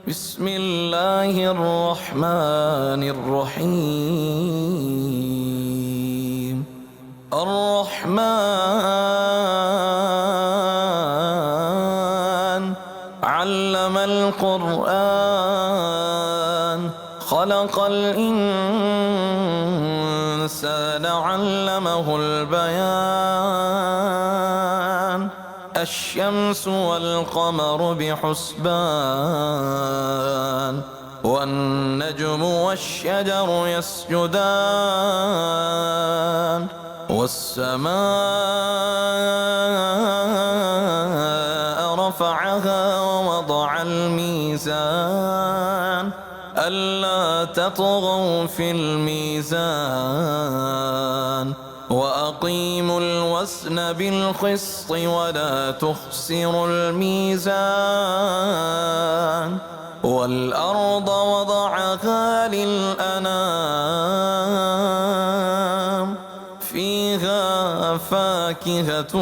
بسم الله الرحمن الرحيم. الرحمن علم القرآن خلق الإنسان علمه البيان. الشمس والقمر بحسبان والنجم والشجر يسجدان والسماء رفعها ووضع الميزان ألا تطغوا في الميزان وأقيموا الوزن بالقسط ولا تخسروا الميزان والأرض وضعها للأنام فيها فاكهة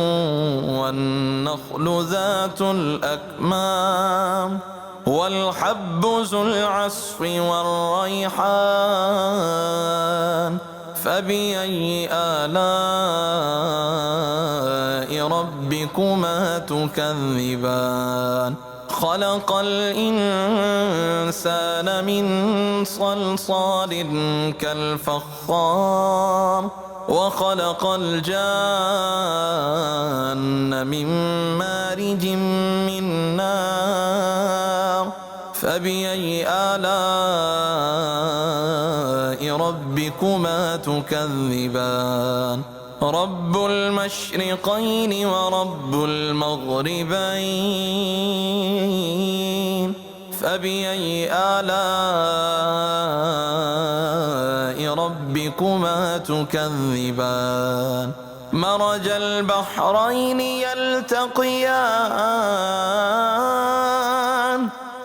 والنخل ذات الأكمام والحب ذو العصف والريحان فبأي آلاء ربكما تكذبان. خلق الإنسان من صلصال كالفخار وخلق الجان من مارج من نار فبأي آلاء ربكما تكذبان. رب المشرقين ورب المغربين فبأي آلاء ربكما تكذبان. مرج البحرين يلتقيان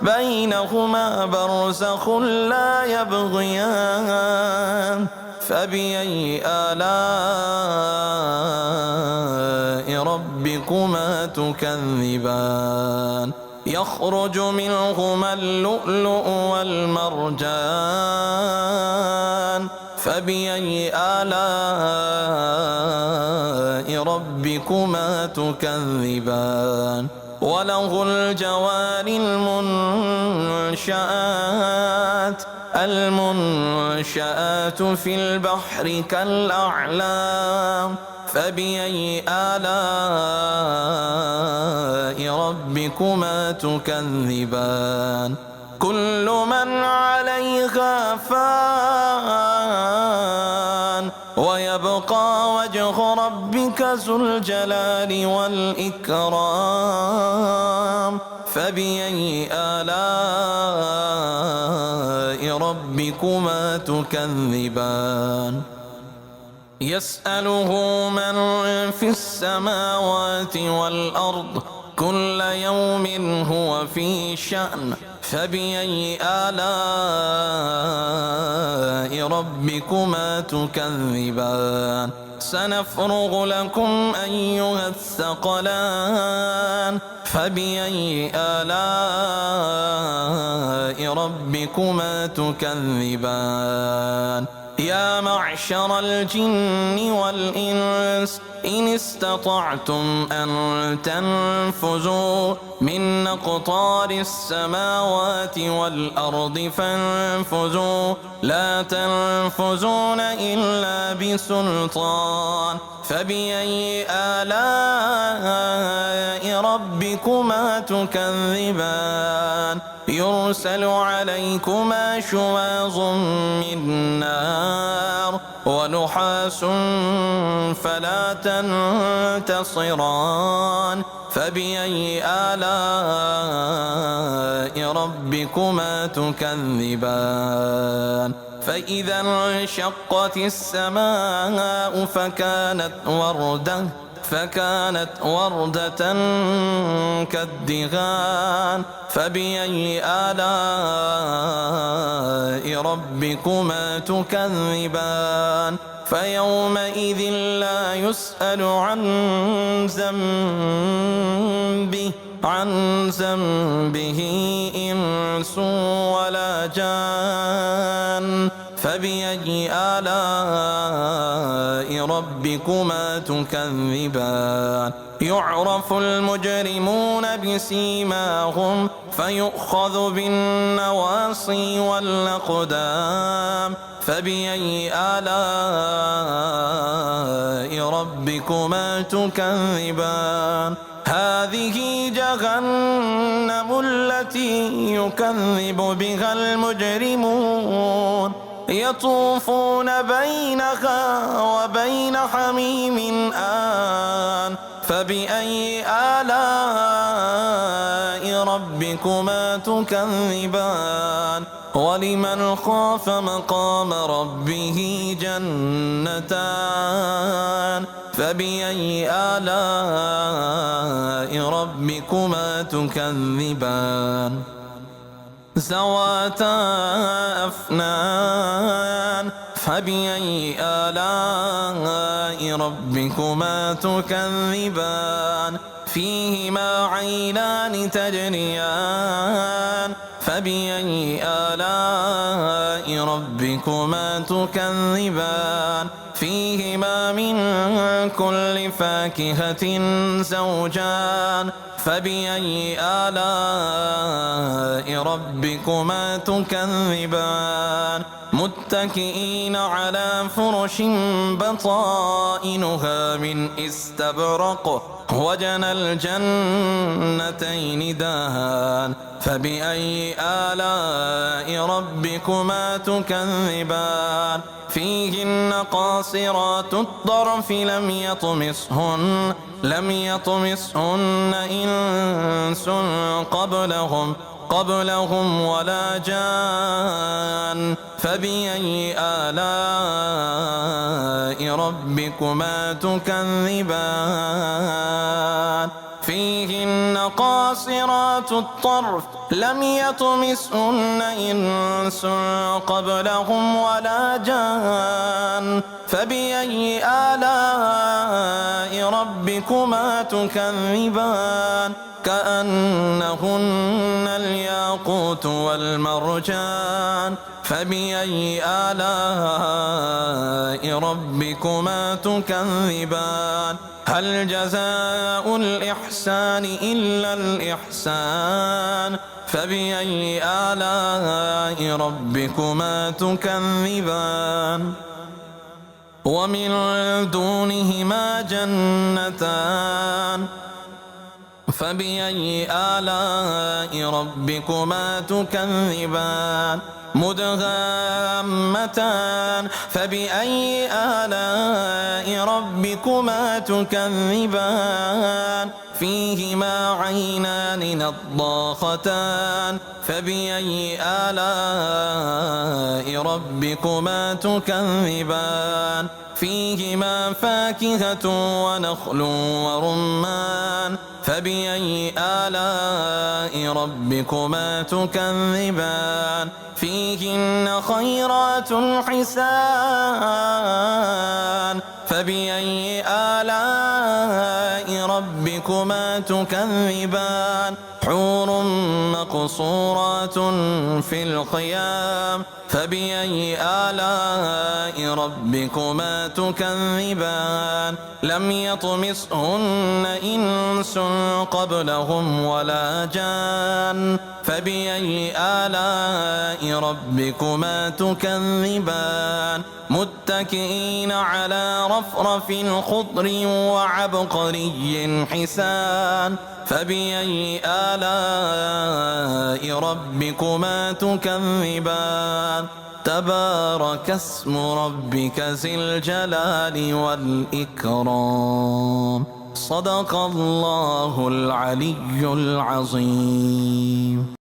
بينهما برزخ لا يبغيان فبأي آلاء ربكما تكذبان. يخرج منهما اللؤلؤ والمرجان فبأي آلاء ربكما تكذبان. وله الجوار المنشآت في البحر كالأعلام فبأي آلاء ربكما تكذبان. كل من عليها فان ويبقى وجه ربك ذو الجلال والإكرام فبأي آلاء ربكما تكذبان. يسأله من في السماوات والأرض كل يوم هو في شأن فبأي آلاء ربكما تكذبان. سنفرغ لكم أيها الثقلان فبأي آلاء ربكما تكذبان. يا معشر الجن والإنس إن استطعتم أن تنفذوا من أقطار السماوات والأرض فانفذوا لا تنفذون إلا بسلطان فبأي آلاء ربكما تكذبان. يرسل عليكما شواظ من نار ونحاس فلا تنتصران فبأي آلاء ربكما تكذبان. فإذا انشقت السماء فكانت وردة كالدهان فبأي آلاء ربكما تكذبان. فيومئذ لا يسأل عن ذنبه عن ذنبه إنس ولا جان فبأي آلاء ربكما تكذبان يعرف المجرمون بسيماهم فيؤخذ بالنواصي والأقدام فبأي آلاء ربكما تكذبان هذه جهنم التي يكذب بها المجرمون يطوفون بينها وبين حميم آن فبأي آلاء ربكما تكذبان ولمن خاف مقام ربه جنتان فبأي آلاء ربكما تكذبان ذواتا أفنان فبأي آلاء ربكما تكذبان فيهما عينان تجريان فبأي آلاء ربكما تكذبان فيهما من كل فاكهة زوجان فبأي آلاء ربكما تكذبان متكئين على فرش بطائنها من استبرق وجنى الجنتين دان فبأي آلاء ربكما تكذبان فيهن قاصرات الطرف لم يطمسهن إنس قبلهم ولا جان فبأي آلاء ربكما تكذبان فيهن قاصرات الطرف لم يطمسهن إنس قبلهم ولا جان فبأي آلاء ربكما تكذبان كأنهن الياقوت والمرجان فبأي آلاء ربكما تكذبان هل جزاء الإحسان إلا الإحسان فبأي آلاء ربكما تكذبان ومن دونهما جنتان فبأي آلاء ربكما تكذبان مدهامتان فبأي آلاء ربكما تكذبان فيهما عينان نضاختان فبأي آلاء ربكما تكذبان فيهما فاكهة ونخل ورمان فبأي آلاء ربكما تكذبان فيهن خيرات حسان فبأي آلاء ربكما تكذبان حور مقصورات في الخيام فبأي آلاء ربكما تكذبان لم يطمسهن إنس قبلهم ولا جان فبأي آلاء ربكما تكذبان متكئين على رفرف خضر وعبقري حسان فبأي آلاء ربكما تكذبان تبارك اسم ربك ذي الجلال والإكرام صدق الله العلي العظيم.